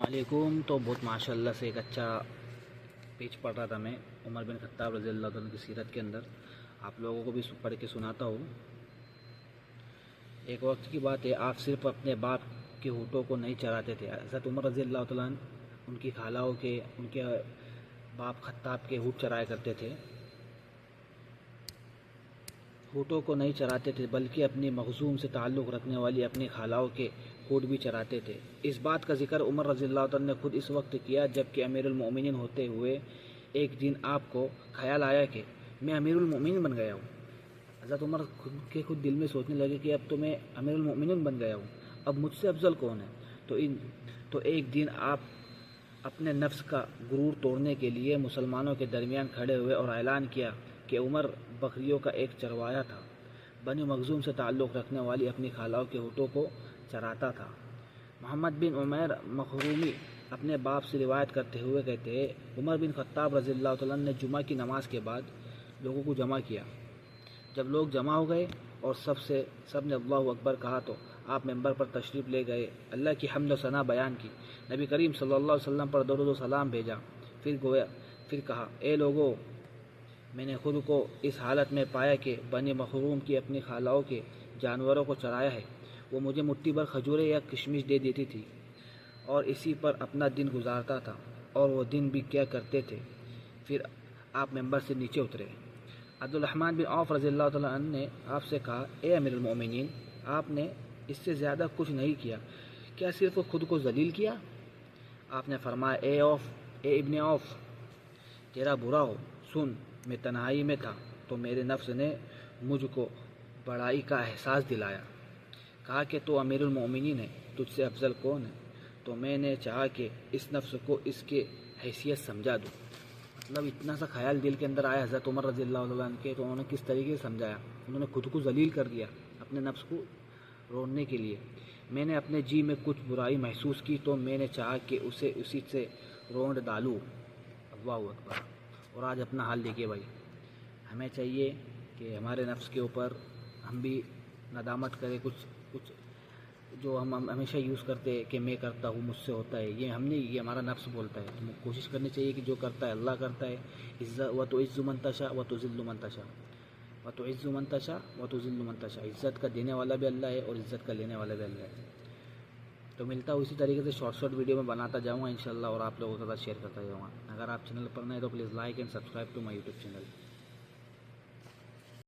वालेकुम। तो बहुत माशाल्लाह से एक अच्छा पेज पढ़ रहा था मैं उमर बिन खत्ताब रज़ी अल्लाह अन्हु की सीरत के अंदर। आप लोगों को भी पढ़ के सुनाता हूँ। एक वक्त की बात है, आप सिर्फ अपने बाप के होठों को नहीं चराते थे। हज़रत उमर रज़ी अल्लाह तआला अन्हु उनकी खालाओं के, उनके बाप खत्ताब के होठ चराया करते थे। होठों को नहीं चराते थे बल्कि अपनी मखज़ूम से ताल्लुक़ रखने वाली अपनी खालाओं के होठ भी चराते थे। इस बात का जिक्र उमर रज़ियल्लाहु अन्हु ने खुद इस वक्त किया जबकि अमीरुल मोमिनीन होते हुए एक दिन आपको ख्याल आया कि मैं अमीरुल मोमिनीन बन गया हूँ। हज़रत उमर खुद दिल में सोचने लगे कि अब तो मैं अमीरुल मोमिनीन बन गया हूँ, अब मुझसे अफजल कौन है। तो एक दिन आप अपने नफ्स का गुरूर तोड़ने के लिए मुसलमानों के दरमियान खड़े हुए और ऐलान किया कि उमर बकरियों का एक चरवाया था, बनी मखज़ूम से ताल्लुक़ रखने वाली अपनी खालाओं के होठों को चराता था। मोहम्मद बिन उमैर मखरूमी अपने बाप से रिवायत करते हुए कहते हैं, उमर बिन खत्ताब रज़ियल्लाहु तआला ने जुमा की नमाज के बाद लोगों को जमा किया। जब लोग जमा हो गए और सब ने अल्लाहु अकबर कहा तो आप मेंबर पर तशरीफ़ ले गए, अल्लाह की हम्द व सना बयान की, नबी करीम सल्लल्लाहु अलैहि वसल्लम पर दरूद व सलाम भेजा। फिर कहा, ए लोगों, मैंने खुद को इस हालत में पाया कि बनी मखरूम की अपनी खालाओं के जानवरों को चराया है। वो मुझे मुट्ठी भर खजूरें या किशमिश दे देती थी और इसी पर अपना दिन गुजारता था, और वो दिन भी क्या करते थे। फिर आप मेंबर से नीचे उतरे। अब्दुर्रहमान बिन औफ रज़ियल्लाहु तआला अन्हु ने आपसे कहा, ए अमीरुल मोमिनीन, आपने इससे ज़्यादा कुछ नहीं किया, क्या सिर्फ खुद को जलील किया। आपने फरमाया, ए इब्ने औफ, तेरा बुरा हो, सुन, मैं तन्हाई में था तो मेरे नफ्स ने मुझको बड़ाई का एहसास दिलाया। कहा कि तो अमीरुल मोमिनीन है, तुझसे अफजल कौन है। तो मैंने चाहा कि इस नफ्स को इसके हैसियत समझा दूँ। मतलब इतना सा ख्याल दिल के अंदर आया हज़रत उमर रज़ियल्लाहु तआला अन्हु के, तो उन्होंने किस तरीके से समझाया। उन्होंने खुद को जलील कर दिया अपने नफ्स को रोकने के लिए। मैंने अपने जी में कुछ बुराई महसूस की तो मैंने चाहा कि उसे उसी से रोंद डालूँ। अल्लाहु अकबर। और आज अपना हाल देखिए भाई, हमें चाहिए कि हमारे नफ्स के ऊपर हम भी नदामत करें। कुछ जो हम हमेशा यूज़ करते हैं कि मैं करता हूँ, मुझसे होता है, ये हम नहीं, ये हमारा नफ्स बोलता है। तो कोशिश करनी चाहिए कि जो करता है अल्लाह करता है। व तो इज़्ज़ु मन तशा व तुज़िल्लु मन तशा, व तो इज़्ज़ु मन तशा व तुज़िल्लु मन तशा। इज़्ज़त का देने वाला भी अल्लाह है और इज़्ज़त का लेने वाला भी अल्लाह है। तो मिलता हूँ इसी तरीके से शॉर्ट वीडियो में बनाता जाऊँगा इंशाल्लाह, और आप लोगों के साथ शेयर करता जाऊँगा। अगर आप चैनल पर नए तो please like and subscribe to my YouTube channel.